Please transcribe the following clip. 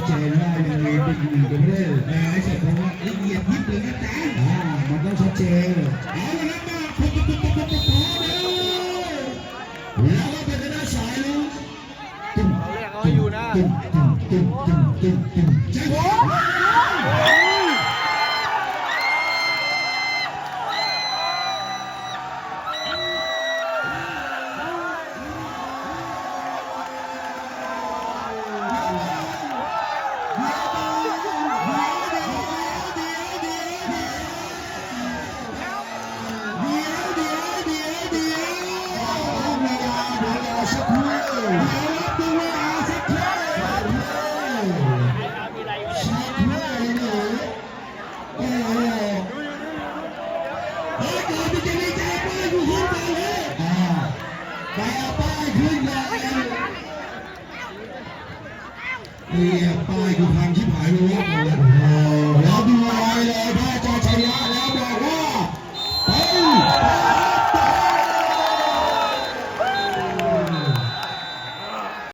เจนว่ายังมีเป็นหนึ่งประเภทไม่ใช่เพราะว่าละเอียดยิบเลยนะจ๊ะมันต้องชัดเจนเอาละครับมาแล้วก็เป็นหน้าสายลูกเขาเรียกเขาอยู่นะป้ายคือพังชิบหายเลย